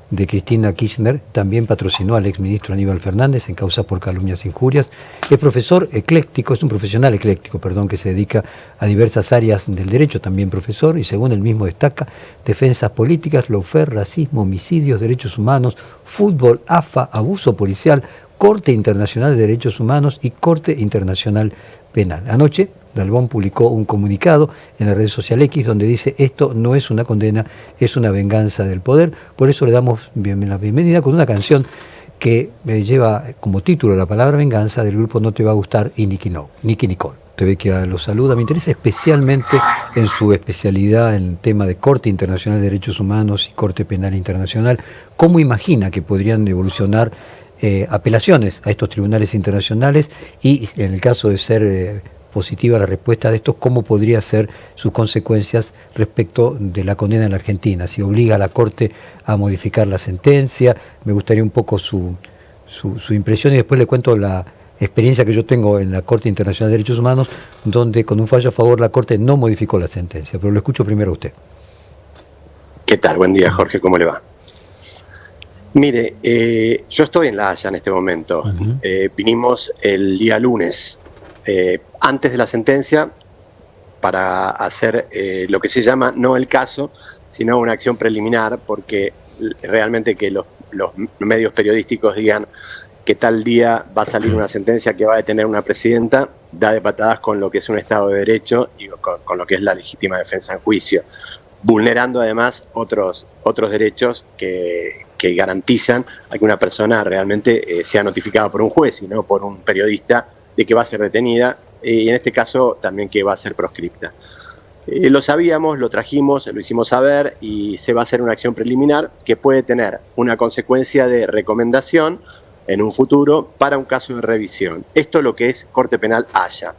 de Cristina Kirchner, también patrocinó al exministro Aníbal Fernández en causa por calumnias e injurias. Es profesor ecléctico, es un profesional ecléctico, que se dedica a diversas áreas del derecho, también profesor, y según él mismo destaca, defensas políticas, lawfare, racismo, homicidios, derechos humanos, fútbol, AFA, abuso policial, Corte Internacional de Derechos Humanos y Corte Internacional Penal. Anoche, Dalbón publicó un comunicado en la red social X donde dice: esto no es una condena, es una venganza del poder. Por eso le damos la bienvenida con una canción que lleva como título la palabra venganza, del grupo No Te Va a Gustar y Nicky Nicole. Te ve que lo saluda. Me interesa especialmente en su especialidad en el tema de Corte Internacional de Derechos Humanos y Corte Penal Internacional, cómo imagina que podrían evolucionar apelaciones a estos tribunales internacionales y, en el caso de ser positiva la respuesta de estos, cómo podría ser sus consecuencias respecto de la condena en la Argentina, si obliga a la Corte a modificar la sentencia. Me gustaría un poco su impresión, y después le cuento la experiencia que yo tengo en la Corte Internacional de Derechos Humanos, donde con un fallo a favor la Corte no modificó la sentencia. Pero lo escucho primero a usted. ¿Qué tal? Buen día, Jorge, ¿cómo le va? Mire, yo estoy en La Haya en este momento. Vinimos el día lunes, antes de la sentencia, para hacer lo que se llama no el caso, sino una acción preliminar, porque realmente que los medios periodísticos digan que tal día va a salir una sentencia que va a detener una presidenta, da de patadas con lo que es un Estado de Derecho y con lo que es la legítima defensa en juicio, vulnerando además otros derechos que garantizan a que una persona realmente sea notificada por un juez y no por un periodista de que va a ser detenida, y en este caso también que va a ser proscripta. Lo sabíamos, lo trajimos, lo hicimos saber, y se va a hacer una acción preliminar que puede tener una consecuencia de recomendación en un futuro para un caso de revisión. Esto es lo que es Corte Penal Haya.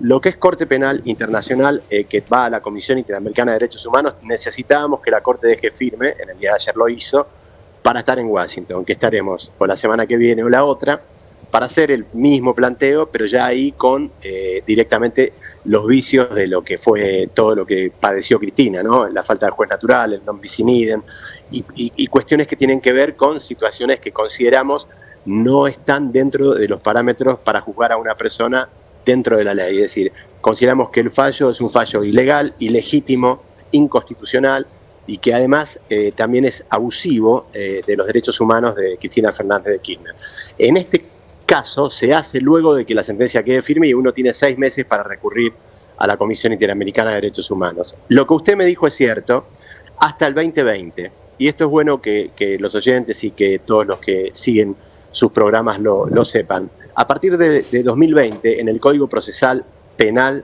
Lo que es Corte Penal Internacional, que va a la Comisión Interamericana de Derechos Humanos, necesitábamos que la Corte deje firme, en el día de ayer lo hizo, para estar en Washington, que estaremos o la semana que viene o la otra, para hacer el mismo planteo, pero ya ahí con directamente los vicios de lo que fue todo lo que padeció Cristina, ¿no? La falta de juez natural, el non bis in idem, y cuestiones que tienen que ver con situaciones que consideramos no están dentro de los parámetros para juzgar a una persona dentro de la ley. Es decir, consideramos que el fallo es un fallo ilegal, ilegítimo, inconstitucional, y que además también es abusivo de los derechos humanos de Cristina Fernández de Kirchner. En este caso se hace luego de que la sentencia quede firme y uno tiene 6 meses para recurrir a la Comisión Interamericana de Derechos Humanos. Lo que usted me dijo es cierto, hasta el 2020, y esto es bueno que los oyentes y que todos los que siguen sus programas lo sepan. A partir de 2020, en el Código Procesal Penal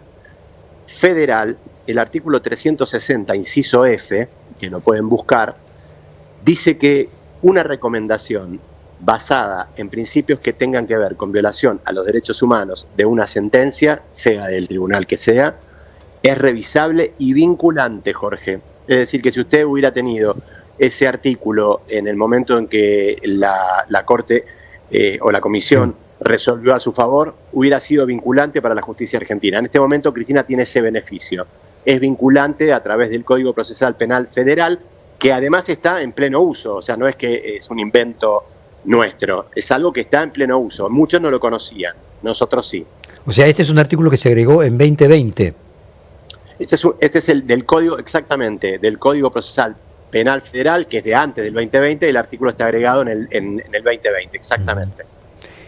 Federal, el artículo 360, inciso F, que lo pueden buscar, dice que una recomendación basada en principios que tengan que ver con violación a los derechos humanos de una sentencia, sea del tribunal que sea, es revisable y vinculante, Jorge. Es decir, que si usted hubiera tenido ese artículo en el momento en que la Corte o la Comisión resolvió a su favor, hubiera sido vinculante para la justicia argentina. En este momento Cristina tiene ese beneficio. Es vinculante a través del Código Procesal Penal Federal, que además está en pleno uso. O sea, no es que es un invento nuestro, es algo que está en pleno uso. Muchos no lo conocían, nosotros sí. O sea, este es un artículo que se agregó en 2020. Este es el del Código, exactamente, del Código Procesal Penal Federal, que es de antes del 2020, y el artículo está agregado en el 2020, exactamente.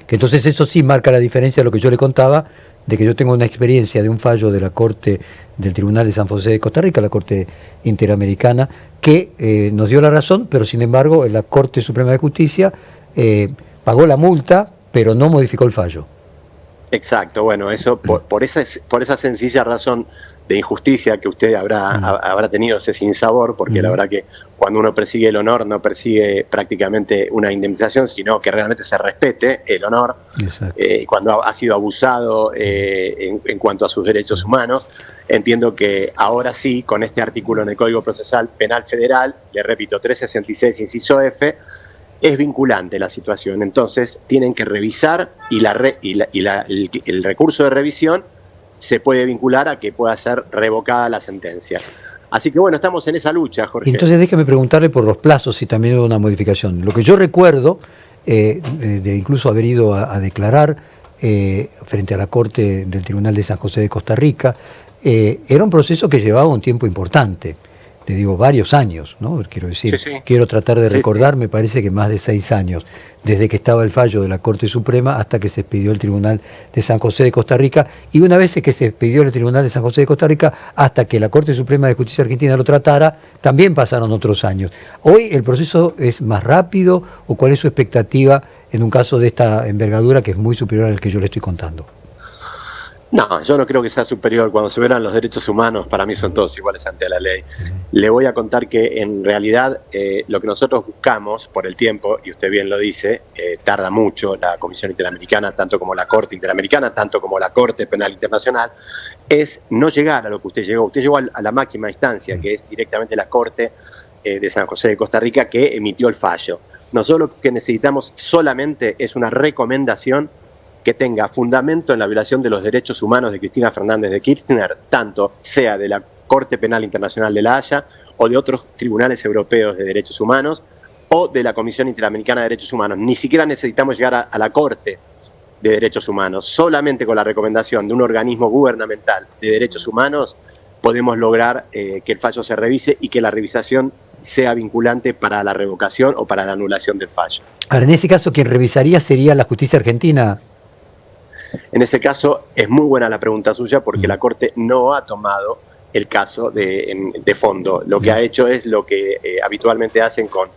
Que entonces eso sí marca la diferencia de lo que yo le contaba, de que yo tengo una experiencia de un fallo de la Corte del Tribunal de San José de Costa Rica, la Corte Interamericana, que nos dio la razón, pero sin embargo la Corte Suprema de Justicia pagó la multa, pero no modificó el fallo. Exacto, bueno, eso por esa sencilla razón de injusticia que usted habrá tenido ese sinsabor, porque la verdad que cuando uno persigue el honor no persigue prácticamente una indemnización, sino que realmente se respete el honor, cuando ha sido abusado en cuanto a sus derechos humanos. Entiendo que ahora sí, con este artículo en el Código Procesal Penal Federal, le repito, 366 inciso F, es vinculante la situación. Entonces tienen que revisar y el recurso de revisión se puede vincular a que pueda ser revocada la sentencia. Así que bueno, estamos en esa lucha, Jorge. Entonces déjeme preguntarle por los plazos si también hubo una modificación. Lo que yo recuerdo, de incluso haber ido a declarar frente a la Corte del Tribunal de San José de Costa Rica, era un proceso que llevaba un tiempo importante. Le digo, varios años, ¿no? Quiero decir, sí, sí. Quiero tratar de recordar, sí. Me parece que más de 6 años, desde que estaba el fallo de la Corte Suprema hasta que se expidió el Tribunal de San José de Costa Rica, y una vez que se expidió el Tribunal de San José de Costa Rica, hasta que la Corte Suprema de Justicia Argentina lo tratara, también pasaron otros años. ¿Hoy el proceso es más rápido o cuál es su expectativa en un caso de esta envergadura que es muy superior al que yo le estoy contando? No, yo no creo que sea superior. Cuando se verán los derechos humanos, para mí son todos iguales ante la ley. Le voy a contar que en realidad lo que nosotros buscamos por el tiempo, y usted bien lo dice, tarda mucho la Comisión Interamericana, tanto como la Corte Interamericana, tanto como la Corte Penal Internacional, es no llegar a lo que usted llegó. Usted llegó a la máxima instancia, que es directamente la Corte de San José de Costa Rica, que emitió el fallo. Nosotros lo que necesitamos solamente es una recomendación que tenga fundamento en la violación de los derechos humanos de Cristina Fernández de Kirchner, tanto sea de la Corte Penal Internacional de La Haya o de otros tribunales europeos de derechos humanos o de la Comisión Interamericana de Derechos Humanos. Ni siquiera necesitamos llegar a la Corte de Derechos Humanos. Solamente con la recomendación de un organismo gubernamental de derechos humanos podemos lograr que el fallo se revise y que la revisación sea vinculante para la revocación o para la anulación del fallo. Ahora, en ese caso, quien revisaría sería la justicia argentina. En ese caso, es muy buena la pregunta suya porque la Corte no ha tomado el caso de fondo. Lo que ha hecho es lo que habitualmente hacen con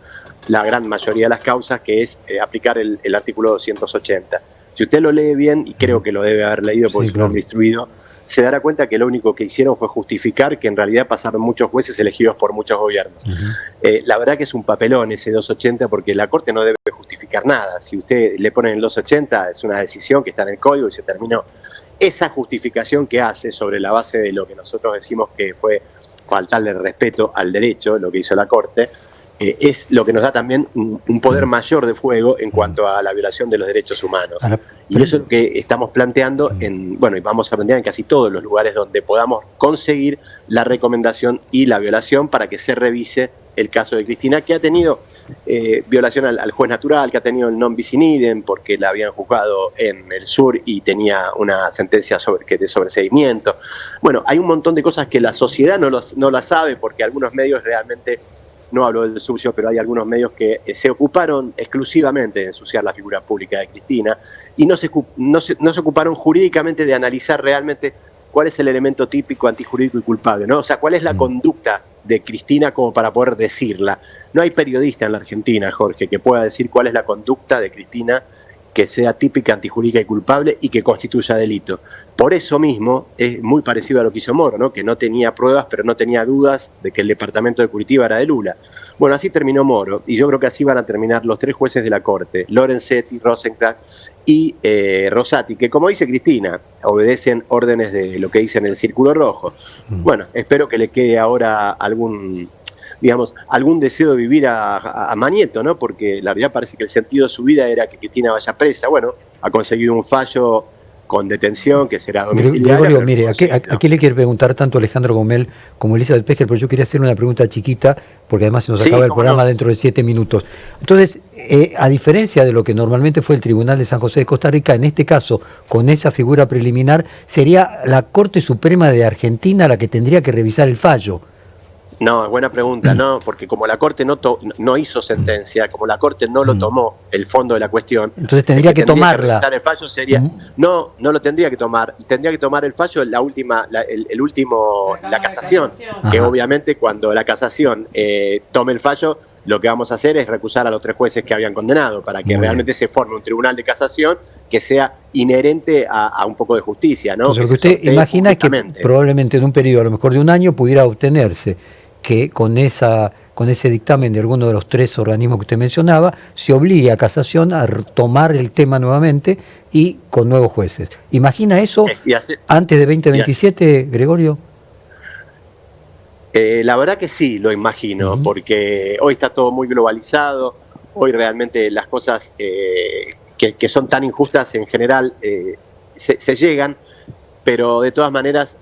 la gran mayoría de las causas, que es aplicar el artículo 280. Si usted lo lee bien, y creo que lo debe haber leído porque es un hombre instruido, se dará cuenta que lo único que hicieron fue justificar que en realidad pasaron muchos jueces elegidos por muchos gobiernos. La verdad que es un papelón ese 280 porque la Corte no debe justificar nada. Si usted le pone el 280 es una decisión que está en el código y se terminó. Esa justificación que hace sobre la base de lo que nosotros decimos que fue faltarle respeto al derecho, lo que hizo la Corte, es lo que nos da también un poder mayor de fuego en cuanto a la violación de los derechos humanos. Y eso es lo que estamos planteando y vamos a plantear en casi todos los lugares donde podamos conseguir la recomendación y la violación para que se revise el caso de Cristina, que ha tenido violación al juez natural, que ha tenido el non bis in idem porque la habían juzgado en el sur y tenía una sentencia de sobreseimiento. Bueno, hay un montón de cosas que la sociedad no la sabe porque algunos medios realmente, no hablo del suyo, pero hay algunos medios que se ocuparon exclusivamente de ensuciar la figura pública de Cristina y no se ocuparon jurídicamente de analizar realmente cuál es el elemento típico, antijurídico y culpable, ¿no? O sea, cuál es la conducta de Cristina como para poder decirla. No hay periodista en la Argentina, Jorge, que pueda decir cuál es la conducta de Cristina que sea típica, antijurídica y culpable y que constituya delito. Por eso mismo es muy parecido a lo que hizo Moro, ¿no? Que no tenía pruebas, pero no tenía dudas de que el departamento de Curitiba era de Lula. Bueno, así terminó Moro, y yo creo que así van a terminar los 3 jueces de la Corte, Lorenzetti, Rosenkrantz y Rosati, que como dice Cristina, obedecen órdenes de lo que dice en el Círculo Rojo. Bueno, espero que le quede ahora algún deseo de vivir a Manieto, ¿no? Porque la verdad parece que el sentido de su vida era que Cristina vaya presa. Bueno, ha conseguido un fallo con detención que será domiciliaria. Gregorio, mire, aquí le quiero preguntar tanto a Alejandro Gomel como a Elizabeth Pecker, pero yo quería hacer una pregunta chiquita, porque además se nos acaba el programa dentro de 7 minutos. Entonces, a diferencia de lo que normalmente fue el Tribunal de San José de Costa Rica, en este caso, con esa figura preliminar, sería la Corte Suprema de Argentina la que tendría que revisar el fallo. No, es buena pregunta, no, porque como la Corte no hizo sentencia, como la Corte no lo tomó el fondo de la cuestión, entonces tendría que tomarla. Que el fallo sería, no lo tendría que tomar el fallo la casación, que obviamente cuando la casación tome el fallo, lo que vamos a hacer es recusar a los 3 jueces que habían condenado, para que realmente se forme un tribunal de casación que sea inherente a un poco de justicia, ¿no? Entonces, lo que usted imagina es que probablemente en un periodo, a lo mejor de un año, pudiera obtenerse que con ese dictamen de alguno de los 3 organismos que usted mencionaba, se obligue a casación a tomar el tema nuevamente y con nuevos jueces. ¿Imagina eso antes de 2027, Gregorio? La verdad que sí, lo imagino, porque hoy está todo muy globalizado, hoy realmente las cosas que son tan injustas en general se llegan, pero de todas maneras,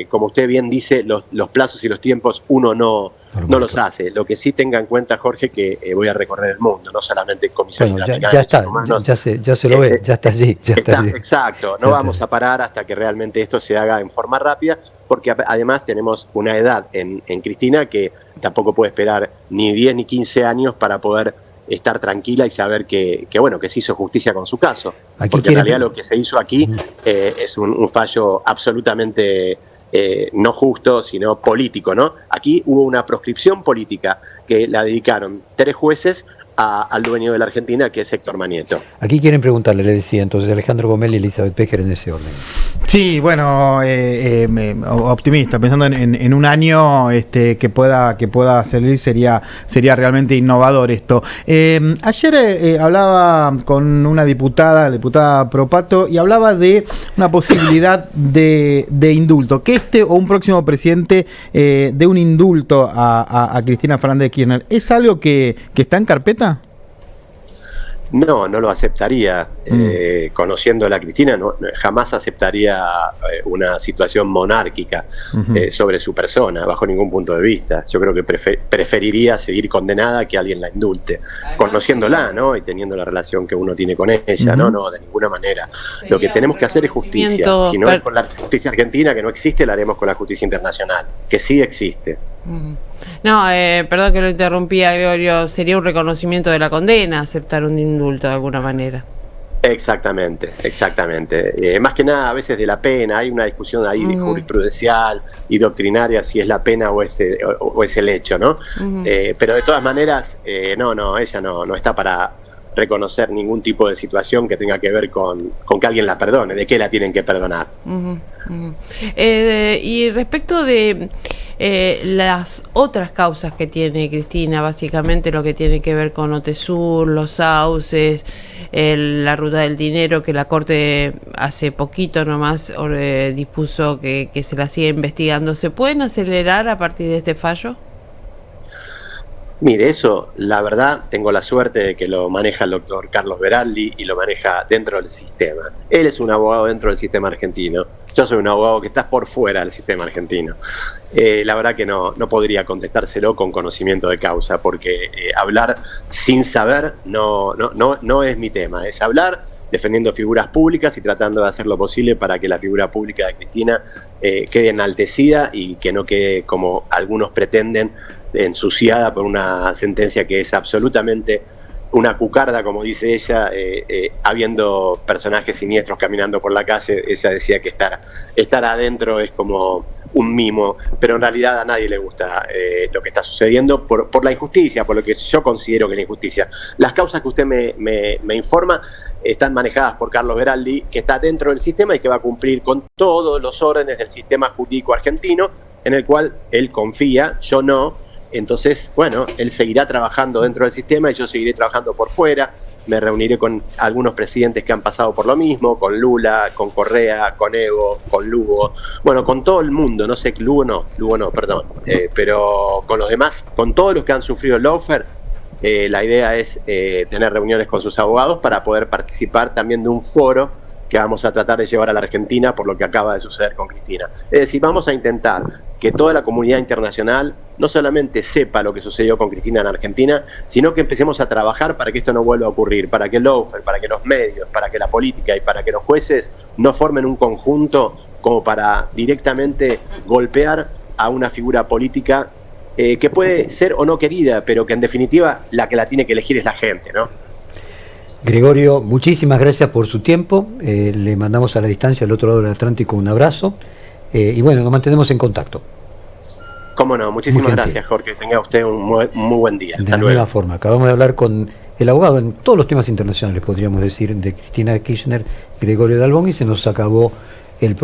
como usted bien dice, los plazos y los tiempos uno no los hace. Lo que sí tenga en cuenta, Jorge, que voy a recorrer el mundo, no solamente Comisión Interamericana de Derechos Humanos. Ya se lo ve, ya está allí. Exacto, no vamos a parar hasta que realmente esto se haga en forma rápida, porque además tenemos una edad en Cristina que tampoco puede esperar ni 10 ni 15 años para poder estar tranquila y saber que se hizo justicia con su caso. Porque en realidad lo que se hizo aquí es un fallo absolutamente no justo, sino político, ¿no? Aquí hubo una proscripción política que la dedicaron 3 jueces al dueño de la Argentina, que es Héctor Manieto. Aquí quieren preguntarle, le decía entonces Alejandro Gomel y Elizabeth Pecker en ese orden. Sí, bueno, optimista, pensando en un año que pueda salir, sería realmente innovador esto. Ayer hablaba con una diputada, la diputada Propato, y hablaba de una posibilidad de indulto, que o un próximo presidente dé un indulto a Cristina Fernández de Kirchner. ¿Es algo que está en carpeta? No lo aceptaría. Conociendo a la Cristina, jamás aceptaría una situación monárquica sobre su persona, bajo ningún punto de vista. Yo creo que preferiría seguir condenada que alguien la indulte, conociéndola, ¿no? Y teniendo la relación que uno tiene con ella, no, de ninguna manera. Lo que tenemos que hacer es justicia. Si no es con la justicia argentina, que no existe, la haremos con la justicia internacional, que sí existe. No, perdón que lo interrumpía, Gregorio, sería un reconocimiento de la condena aceptar un indulto de alguna manera. Exactamente. Más que nada a veces de la pena, hay una discusión ahí jurisprudencial y doctrinaria si es la pena o es el hecho, ¿no? Pero de todas maneras, ella no está para reconocer ningún tipo de situación que tenga que ver con que alguien la perdone, de qué la tienen que perdonar. Y respecto de las otras causas que tiene Cristina, básicamente lo que tiene que ver con OTESUR, los sauces, la ruta del dinero, que la Corte hace poquito nomás dispuso que se la siga investigando, ¿se pueden acelerar a partir de este fallo? Mire, eso, la verdad, tengo la suerte de que lo maneja el doctor Carlos Beraldi y lo maneja dentro del sistema. Él es un abogado dentro del sistema argentino. Yo soy un abogado que está por fuera del sistema argentino. La verdad que no podría contestárselo con conocimiento de causa, porque hablar sin saber no es mi tema. Es hablar defendiendo figuras públicas y tratando de hacer lo posible para que la figura pública de Cristina quede enaltecida y que no quede, como algunos pretenden, ensuciada por una sentencia que es absolutamente una cucarda, como dice ella, habiendo personajes siniestros caminando por la calle. Ella decía que estar adentro es como un mimo, pero en realidad a nadie le gusta lo que está sucediendo por la injusticia, por lo que yo considero que es la injusticia. Las causas que usted me informa están manejadas por Carlos Beraldi, que está dentro del sistema y que va a cumplir con todos los órdenes del sistema jurídico argentino, en el cual él confía, yo no. Entonces, bueno, él seguirá trabajando dentro del sistema y yo seguiré trabajando por fuera. Me reuniré con algunos presidentes que han pasado por lo mismo, con Lula, con Correa, con Evo, con Lugo, bueno, con todo el mundo, no sé, Lugo no, perdón, pero con los demás, con todos los que han sufrido el lawfare, la idea es tener reuniones con sus abogados para poder participar también de un foro que vamos a tratar de llevar a la Argentina por lo que acaba de suceder con Cristina. Es decir, vamos a intentar que toda la comunidad internacional no solamente sepa lo que sucedió con Cristina en Argentina, sino que empecemos a trabajar para que esto no vuelva a ocurrir, para que el lawfare, para que los medios, para que la política y para que los jueces no formen un conjunto como para directamente golpear a una figura política que puede ser o no querida, pero que en definitiva la que la tiene que elegir es la gente, ¿no? Gregorio, muchísimas gracias por su tiempo. Le mandamos a la distancia, al otro lado del Atlántico, un abrazo. Y bueno, nos mantenemos en contacto. Cómo no, muchísimas gracias, Jorge. Tenga usted un muy buen día. De la misma forma, acabamos de hablar con el abogado en todos los temas internacionales, podríamos decir, de Cristina Kirchner, Gregorio Dalbón, y se nos acabó